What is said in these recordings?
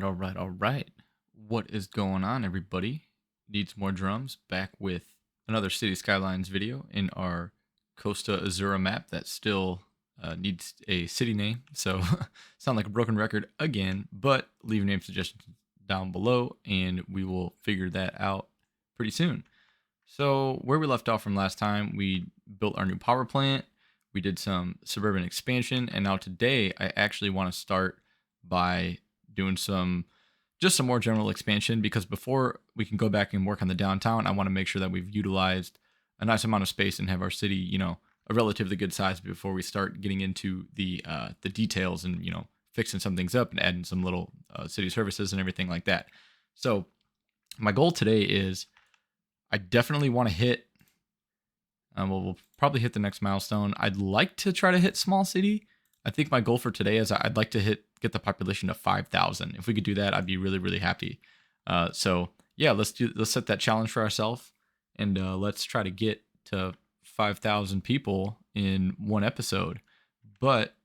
All right. What is going on, everybody? Needs more drums. Back with another City Skylines video in our Costa Azzurra map that still needs a city name. So, sound like a broken record again, but leave name suggestions down below and we will figure that out pretty soon. So, where we left off from last time, we built our new power plant, we did some suburban expansion, and now today I actually want to start by doing some more general expansion, because before we can go back and work on the downtown, I want to make sure that we've utilized a nice amount of space and have our city, a relatively good size before we start getting into the details and fixing some things up and adding some little city services and everything like that. So my goal today is I definitely want to hit. We'll probably hit the next milestone. I'd like to try to hit small city. I think my goal for today is I'd like to get the population to 5,000. If we could do that, I'd be really, really happy. So yeah, let's set that challenge for ourselves, and let's try to get to 5,000 people in one episode. But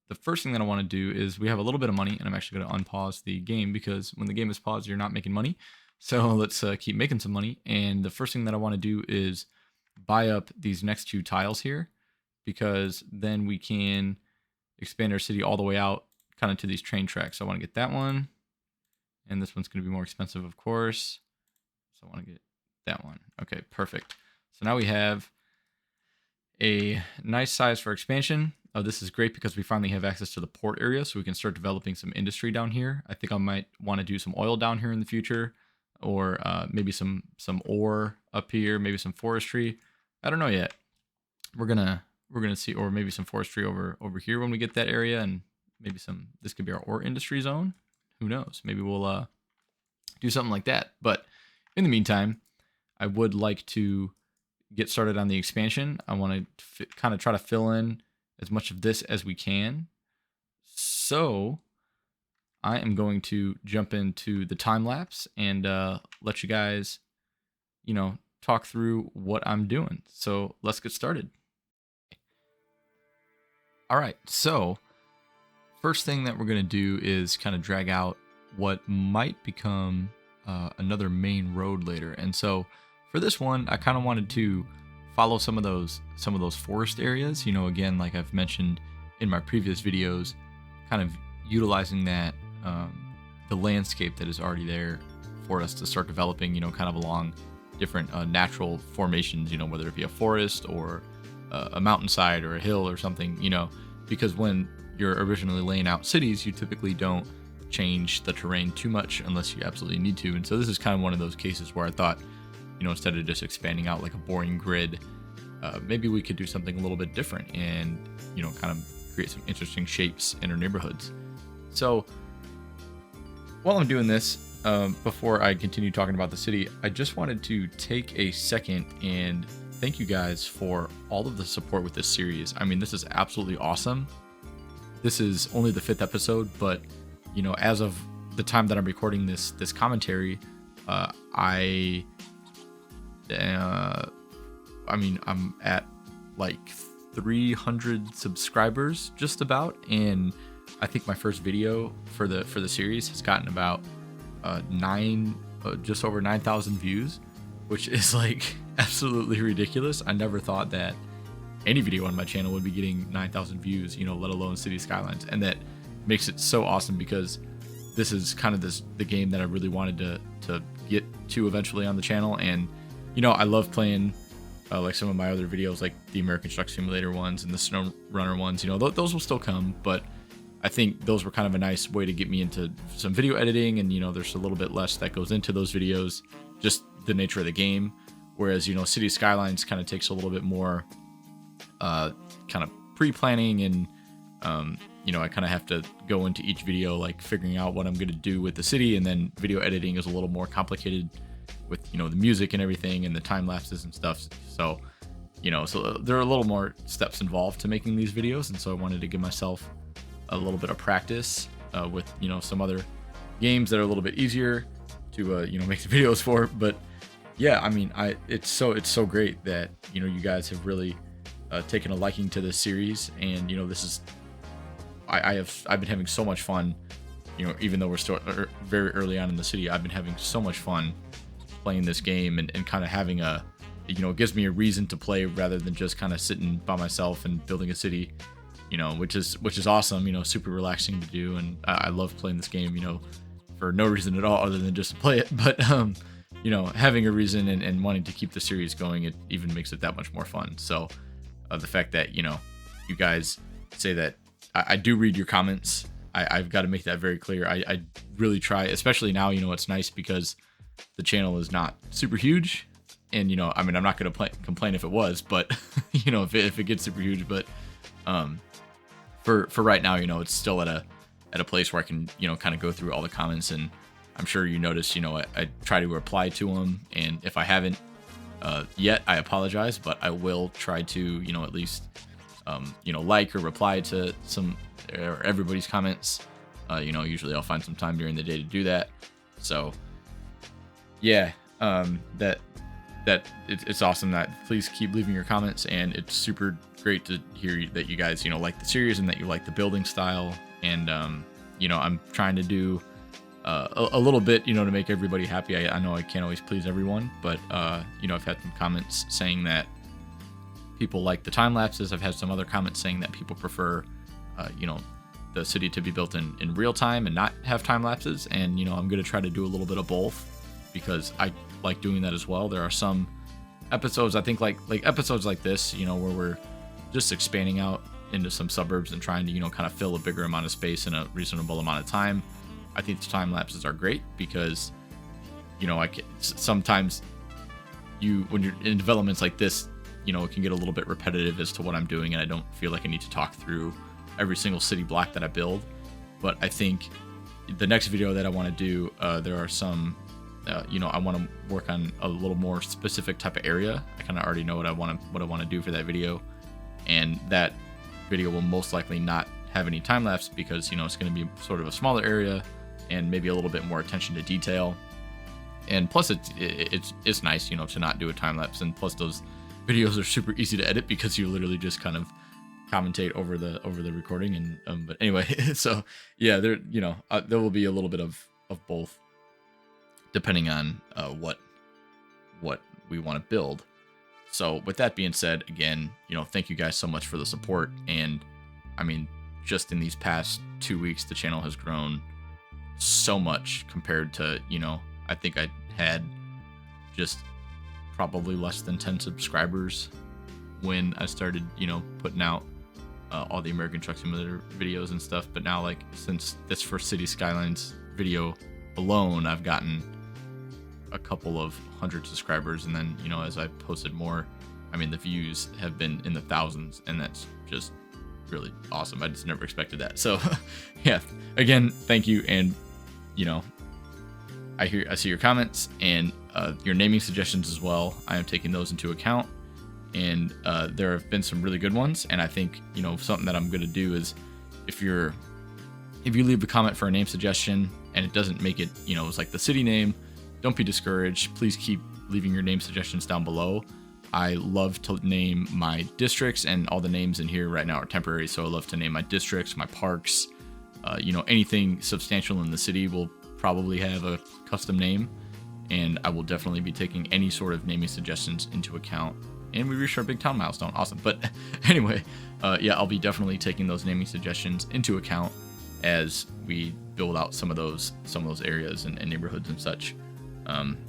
the first thing that I want to do is we have a little bit of money, and I'm actually going to unpause the game because when the game is paused, you're not making money. So let's keep making some money. And the first thing that I want to do is buy up these next two tiles here, because then we can expand our city all the way out kind of to these train tracks. So I want to get that one, and this one's going to be more expensive, of course. So I want to get that one. Okay, perfect. So now we have a nice size for expansion. This is great because we finally have access to the port area, so we can start developing some industry down here. I think I might want to do some oil down here in the future, or maybe some ore up here, maybe some forestry. I don't know yet. We're gonna see, or maybe some forestry over here when we get that area, and maybe this could be our ore industry zone. Who knows? Maybe we'll do something like that. But in the meantime, I would like to get started on the expansion. I want to kind of try to fill in as much of this as we can. So I am going to jump into the time lapse and let you guys, talk through what I'm doing. So let's get started. All right, so first thing that we're going to do is kind of drag out what might become another main road later. And so for this one, I kind of wanted to follow some of those forest areas, again, like I've mentioned in my previous videos, kind of utilizing that the landscape that is already there for us to start developing, kind of along different natural formations, whether it be a forest or a mountainside or a hill or something, because when you're originally laying out cities, you typically don't change the terrain too much unless you absolutely need to. And so this is kind of one of those cases where I thought, instead of just expanding out like a boring grid, maybe we could do something a little bit different and, kind of create some interesting shapes in our neighborhoods. So while I'm doing this, before I continue talking about the city, I just wanted to take a second and thank you guys for all of the support with this series. I mean, this is absolutely awesome. This is only the 5th episode, but as of the time that I'm recording this commentary, I'm at like 300 subscribers just about, and I think my first video for the series has gotten about just over 9,000 views, which is like absolutely ridiculous. I never thought that any video on my channel would be getting 9,000 views, let alone City Skylines. And that makes it so awesome, because this is kind of the game that I really wanted to get to eventually on the channel. And I love playing like some of my other videos, like the American Truck Simulator ones and the Snow Runner ones. Those will still come, but I think those were kind of a nice way to get me into some video editing, and there's a little bit less that goes into those videos, just the nature of the game. Whereas City Skylines kind of takes a little bit more kind of pre-planning, and I kind of have to go into each video like figuring out what I'm going to do with the city, and then video editing is a little more complicated with the music and everything and the time lapses and stuff. So so there are a little more steps involved to making these videos, and so I wanted to give myself a little bit of practice with some other games that are a little bit easier to make the videos for. But yeah, I mean, it's so great that you guys have really taken a liking to this series, and this is I've been having so much fun you know, even though we're still very early on in the city, I've been having so much fun playing this game and kind of having a, you know, it gives me a reason to play rather than just kind of sitting by myself and building a city, you know, which is awesome, you know, super relaxing to do. And I love playing this game, you know, for no reason at all other than just to play it. But, you know, having a reason and wanting to keep the series going, it even makes it that much more fun. So the fact that, you know, you guys say that I do read your comments. I've got to make that very clear. I really try, especially now, you know, it's nice because the channel is not super huge. And, you know, I mean, I'm not going to complain if it was, but, you know, if it gets super huge, but for right now, you know, it's still at a place where I can, you know, kind of go through all the comments. And I'm sure you notice, you know, I try to reply to them. And if I haven't yet, I apologize, but I will try to, you know, at least, you know, like or reply to some or everybody's comments. You know, usually I'll find some time during the day to do that. So yeah, it's awesome that please keep leaving your comments, and it's super great to hear that you guys, you know, like the series and that you like the building style. And you know, I'm trying to do a little bit, you know, to make everybody happy. I know I can't always please everyone, but you know, I've had some comments saying that people like the time lapses. I've had some other comments saying that people prefer you know, the city to be built in real time and not have time lapses. And, you know, I'm going to try to do a little bit of both because I like doing that as well. There are some episodes, I think like episodes like this, you know, where we're just expanding out into some suburbs and trying to, you know, kind of fill a bigger amount of space in a reasonable amount of time. I think the time lapses are great because, you know, sometimes when you're in developments like this, you know, it can get a little bit repetitive as to what I'm doing, and I don't feel like I need to talk through every single city block that I build. But I think the next video that I want to do, there are some, you know, I want to work on a little more specific type of area. I kind of already know what I want to do for that video, and that video will most likely not have any time lapse because, you know, it's going to be sort of a smaller area and maybe a little bit more attention to detail. And plus, it's nice, you know, to not do a time lapse. And plus, those videos are super easy to edit because you literally just kind of commentate over the recording. And but anyway, so yeah, there, you know, there will be a little bit of both depending on what we want to build. So with that being said, again, you know, thank you guys so much for the support. And I mean, just in these past 2 weeks, the channel has grown so much compared to, you know, I think I had just probably less than 10 subscribers when I started, you know, putting out all the American Truck Simulator videos and stuff. But now, like, since this first City Skylines video alone, I've gotten a couple of 100 subscribers. And then, you know, as I posted more, I mean, the views have been in the thousands, and that's just really awesome. I just never expected that. So yeah, again, thank you. And, you know, I see your comments and your naming suggestions as well. I am taking those into account, and there have been some really good ones. And I think, you know, something that I'm going to do is if you leave a comment for a name suggestion and it doesn't make it, you know, it's like the city name, don't be discouraged. Please keep leaving your name suggestions down below. I love to name my districts, and all the names in here right now are temporary. So I love to name my districts, my parks, you know, anything substantial in the city will probably have a custom name, and I will definitely be taking any sort of naming suggestions into account. And we reached our big town milestone. Awesome. But anyway, yeah, I'll be definitely taking those naming suggestions into account as we build out some of those areas and neighborhoods and such.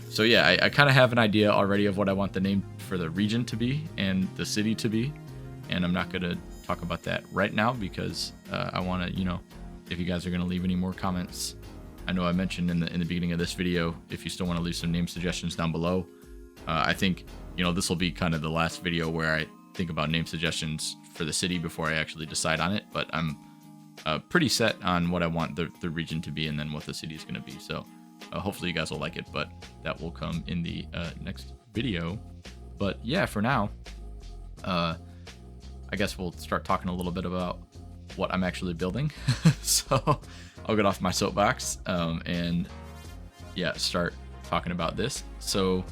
So yeah, I kind of have an idea already of what I want the name for the region to be and the city to be, and I'm not going to talk about that right now because I want to, you know, if you guys are going to leave any more comments, I know I mentioned in the beginning of this video, if you still want to leave some name suggestions down below. I think, you know, this will be kind of the last video where I think about name suggestions for the city before I actually decide on it, but I'm pretty set on what I want the region to be and then what the city is going to be. So hopefully you guys will like it, but that will come in the next video. But yeah, for now, I guess we'll start talking a little bit about what I'm actually building. So I'll get off my soapbox and yeah, start talking about this. So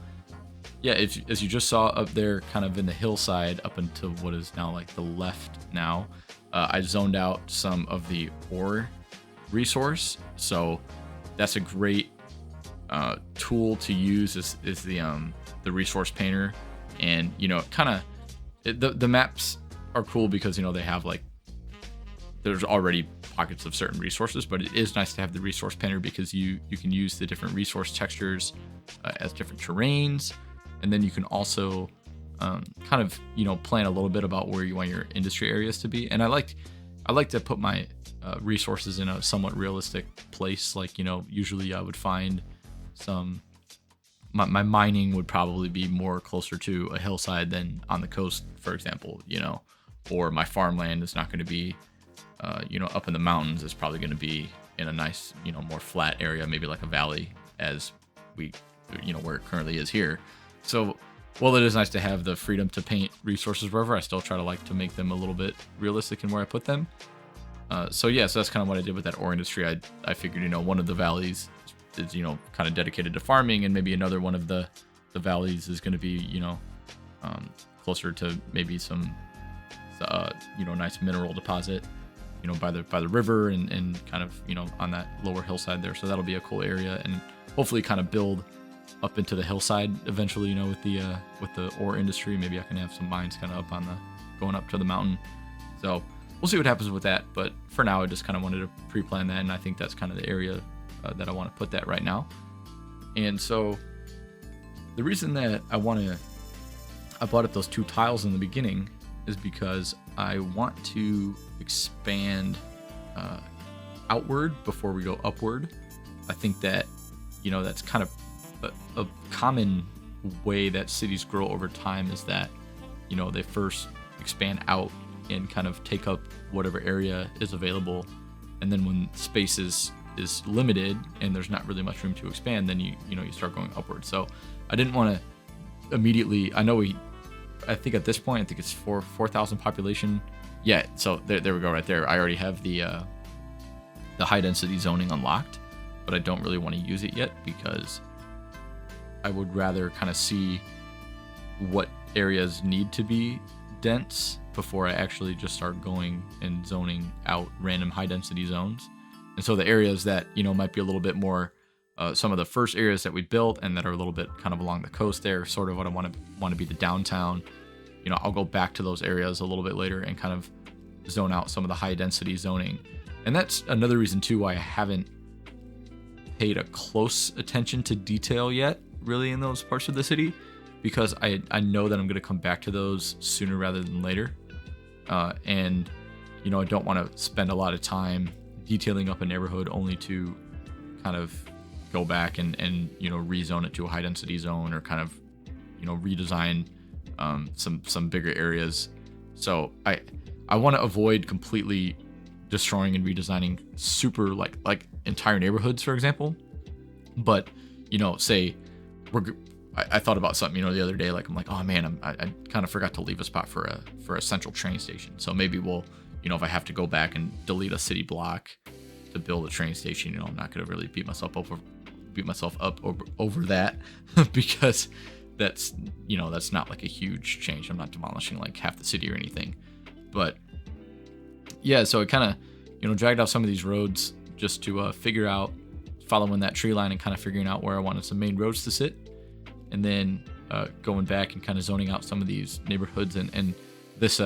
yeah, as you just saw up there, kind of in the hillside up into what is now like the left now, I zoned out some of the ore resource. So that's a great tool to use is the resource painter. And the maps are cool because they have like there's already pockets of certain resources, but it is nice to have the resource painter because you can use the different resource textures as different terrains, and then you can also plan a little bit about where you want your industry areas to be. And I like to put my resources in a somewhat realistic place. Like usually I would find my mining would probably be more closer to a hillside than on the coast, for example. Or my farmland is not going to be up in the mountains. It's probably going to be in a nice more flat area, maybe like a valley, as we where it currently is here. So while it is nice to have the freedom to paint resources wherever, I still try to like to make them a little bit realistic in where I put them. So that's kind of what I did with that ore industry. I figured one of the valleys is kind of dedicated to farming, and maybe another one of the valleys is going to be closer to maybe some nice mineral deposit by the river and kind of on that lower hillside there. So that'll be a cool area, and hopefully kind of build up into the hillside eventually, with the ore industry. Maybe I can have some mines kind of up on going up to the mountain. So we'll see what happens with that. But for now, I just kind of wanted to pre-plan that, and I think that's kind of the area that I want to put that right now. And so the reason that I bought up those 2 tiles in the beginning is because I want to expand outward before we go upward. I think that that's kind of a common way that cities grow over time, is that they first expand out and kind of take up whatever area is available, and then when space is limited and there's not really much room to expand, then you start going upward. So I didn't want to immediately, I think at this point, I think it's 4,000 population. Yeah, so there we go right there. I already have the high density zoning unlocked, but I don't really want to use it yet because I would rather kind of see what areas need to be dense before I actually just start going and zoning out random high density zones. And so the areas that might be a little bit more some of the first areas that we built and that are a little bit kind of along the coast there, sort of what I want to be the downtown. I'll go back to those areas a little bit later and kind of zone out some of the high density zoning. And that's another reason too why I haven't paid a close attention to detail yet, really, in those parts of the city, because I know that I'm going to come back to those sooner rather than later. And I don't want to spend a lot of time detailing up a neighborhood only to kind of go back and rezone it to a high density zone, or kind of redesign some bigger areas. So I want to avoid completely destroying and redesigning super like entire neighborhoods, for example. But say I thought about something the other day, I'm like, oh man, I kind of forgot to leave a spot for a central train station. So maybe we'll if I have to go back and delete a city block to build a train station, I'm not going to really beat myself up over that because that's not like a huge change. I'm not demolishing like half the city or anything. But yeah, so it kind of dragged out some of these roads just to figure out, following that tree line and kind of figuring out where I wanted some main roads to sit, and then going back and kind of zoning out some of these neighborhoods. And this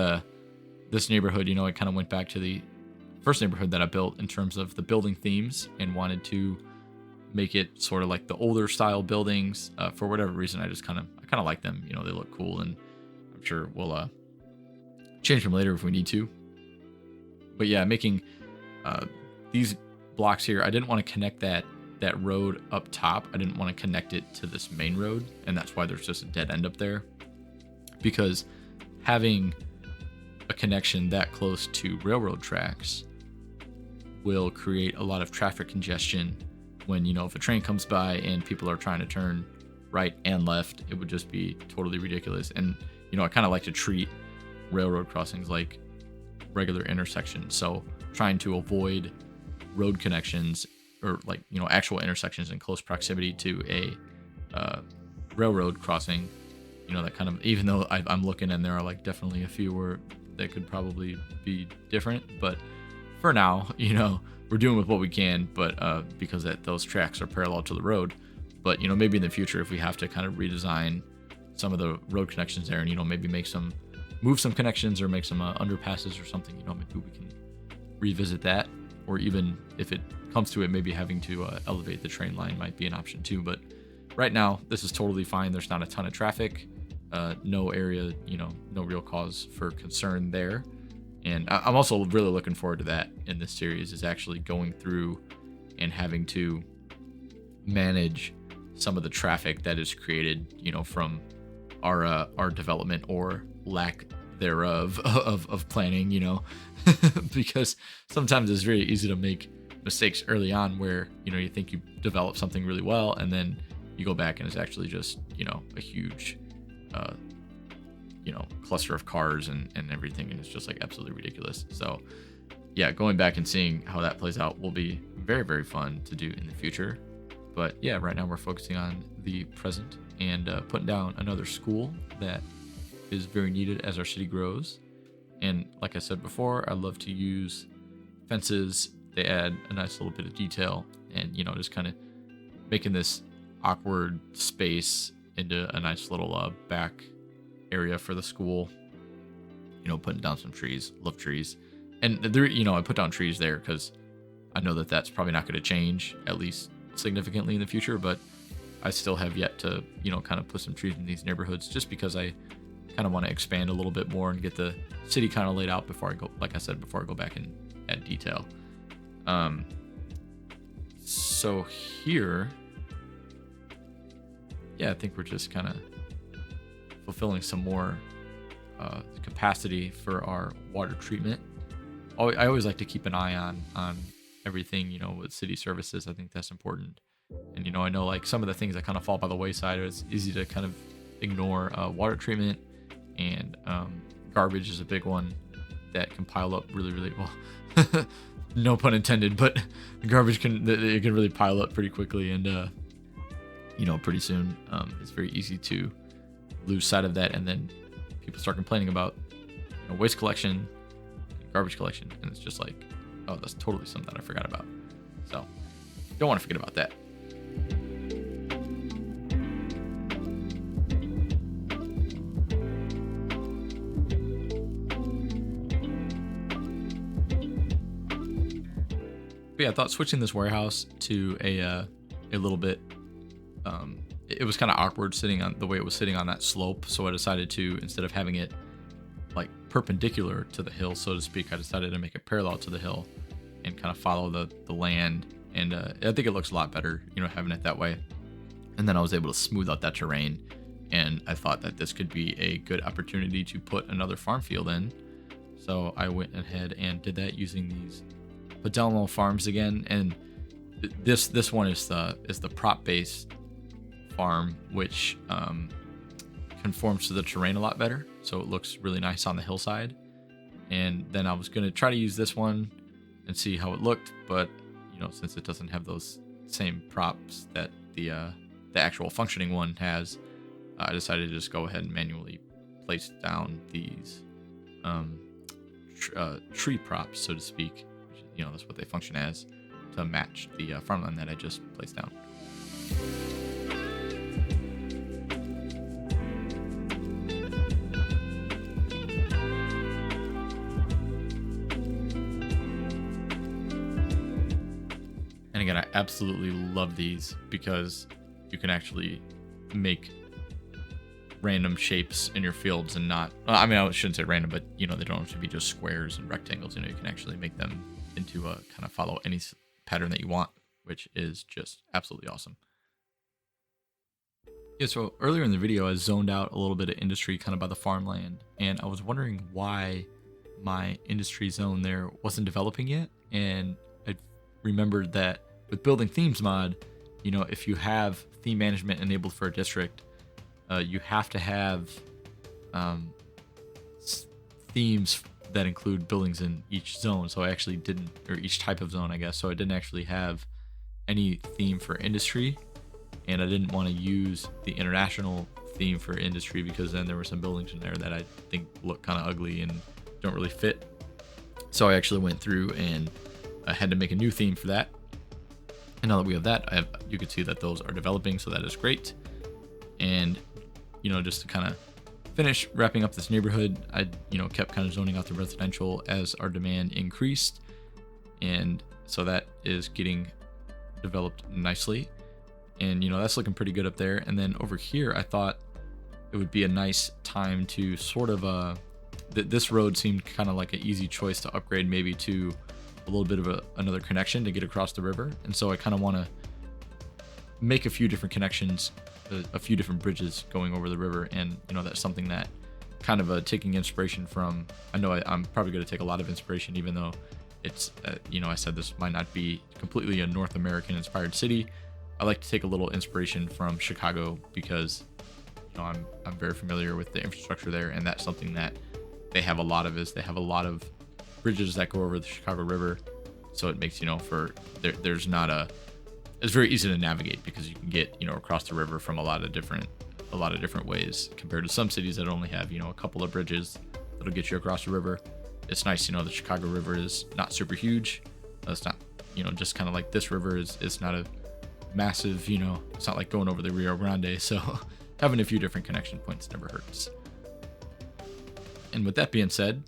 neighborhood, I kind of went back to the first neighborhood that I built in terms of the building themes, and wanted to make it sort of like the older style buildings. For whatever reason, I kind of like them. They look cool, and I'm sure we'll change them later if we need to. But yeah, making these blocks here, I didn't want to connect that road up top. I didn't want to connect it to this main road, and that's why there's just a dead end up there, because having a connection that close to railroad tracks will create a lot of traffic congestion when if a train comes by and people are trying to turn right and left. It would just be totally ridiculous. And I kind of like to treat railroad crossings like regular intersections, so trying to avoid road connections or actual intersections in close proximity to a railroad crossing, that kind of, even though I'm looking and there are definitely a few where that could probably be different, but for now, we're doing with what we can, but because those tracks are parallel to the road. But maybe in the future, if we have to kind of redesign some of the road connections there, and maybe move some connections or make some underpasses or something, maybe we can revisit that. Or even if it comes to it, maybe having to elevate the train line might be an option too. But right now, this is totally fine. There's not a ton of traffic, no area, no real cause for concern there. And I'm also really looking forward to that in this series, is actually going through and having to manage some of the traffic that is created, from our development or lack thereof of planning, because sometimes it's very easy to make mistakes early on where, you think you develop something really well, and then you go back and it's actually just, a huge, cluster of cars and everything. And it's just like absolutely ridiculous. So yeah, going back and seeing how that plays out will be very, very fun to do in the future. But yeah, right now we're focusing on the present and putting down another school that is very needed as our city grows. And like I said before, I love to use fences. They add a nice little bit of detail, and just kind of making this awkward space into a nice little back area for the school. Putting down some trees. Love trees. And there, I put down trees there because I know that that's probably not going to change, at least significantly in the future, but I still have yet to, kind of put some trees in these neighborhoods, just because I kind of want to expand a little bit more and get the city kind of laid out before I go, like I said, before I go back and add detail. So here, yeah, I think we're just kind of fulfilling some more capacity for our water treatment. I always like to keep an eye on everything, with city services. I think that's important. And, I know like some of the things that kind of fall by the wayside, it's easy to kind of ignore. Water treatment and garbage is a big one that can pile up really, really well. No pun intended, but garbage can really pile up pretty quickly, and pretty soon it's very easy to lose sight of that, and then people start complaining about waste collection, garbage collection, and it's just like, oh, that's totally something that I forgot about. So don't want to forget about that. But yeah, I thought switching this warehouse to a little bit, it was kind of awkward sitting on the way it was sitting on that slope. So I decided to, instead of having it like perpendicular to the hill, so to speak, I decided to make it parallel to the hill and kind of follow the land. And I think it looks a lot better, having it that way. And then I was able to smooth out that terrain. And I thought that this could be a good opportunity to put another farm field in. So I went ahead and did that using these Padelmo farms again, and this one is the prop based farm, which conforms to the terrain a lot better, so it looks really nice on the hillside. And then I was going to try to use this one and see how it looked, but since it doesn't have those same props that the actual functioning one has, I decided to just go ahead and manually place down these tree props, so to speak. That's what they function as, to match the farmland that I just placed down. And again, I absolutely love these because you can actually make random shapes in your fields, and not, I mean, I shouldn't say random, but they don't have to be just squares and rectangles. You can actually make them into kind of follow any pattern that you want, which is just absolutely awesome. Yeah, so earlier in the video, I zoned out a little bit of industry kind of by the farmland, and I was wondering why my industry zone there wasn't developing yet. And I remembered that with building themes mod, if you have theme management enabled for a district, you have to have themes that include buildings in each zone. So I actually didn't, or each type of zone, I guess. So I didn't actually have any theme for industry, and I didn't want to use the international theme for industry because then there were some buildings in there that I think look kind of ugly and don't really fit. So I actually went through and I had to make a new theme for that. And now that we have that, you can see that those are developing, so that is great. And just to kind of finish wrapping up this neighborhood, I kept kind of zoning out the residential as our demand increased, and so that is getting developed nicely. And that's looking pretty good up there. And then over here, I thought it would be a nice time to sort of this road seemed kind of like an easy choice to upgrade maybe to a little bit of another connection to get across the river. And so I kind of want to make a few different connections, a few different bridges going over the river. And that's something that kind of taking inspiration from. I know I'm probably going to take a lot of inspiration, even though it's I said this might not be completely a North American inspired city. I like to take a little inspiration from Chicago because I'm very familiar with the infrastructure there, and that's something that they have a lot of. They have a lot of bridges that go over the Chicago River, so it makes there's not a. It's very easy to navigate because you can get across the river from a lot of different ways compared to some cities that only have a couple of bridges that'll get you across the river. It's nice, the Chicago River is not super huge. It's not just kind of like this river is not a massive, it's not like going over the Rio Grande, so having a few different connection points never hurts. And with that being said,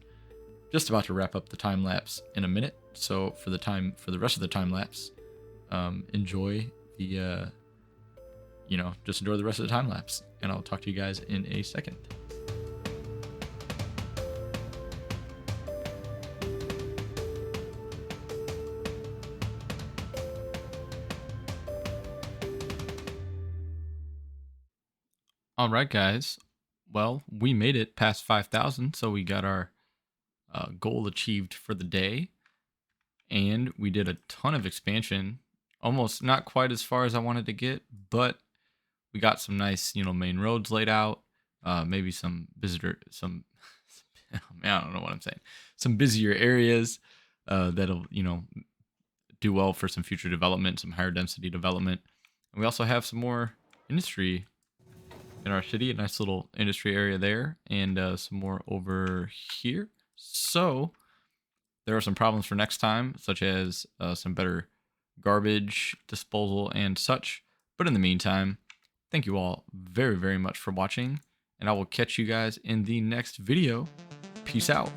just about to wrap up the time lapse in a minute. So for the rest of the time lapse, enjoy the just enjoy the rest of the time lapse, and I'll talk to you guys in a second. All right, guys. Well, we made it past 5,000, so we got our goal achieved for the day, and we did a ton of expansion. Almost not quite as far as I wanted to get, but we got some nice, main roads laid out. Maybe some oh man, I don't know what I'm saying. Some busier areas that'll, do well for some future development, some higher density development. And we also have some more industry in our city, a nice little industry area there, and some more over here. So there are some problems for next time, such as some better garbage disposal and such. But in the meantime, thank you all very, very much for watching, and I will catch you guys in the next video. Peace out.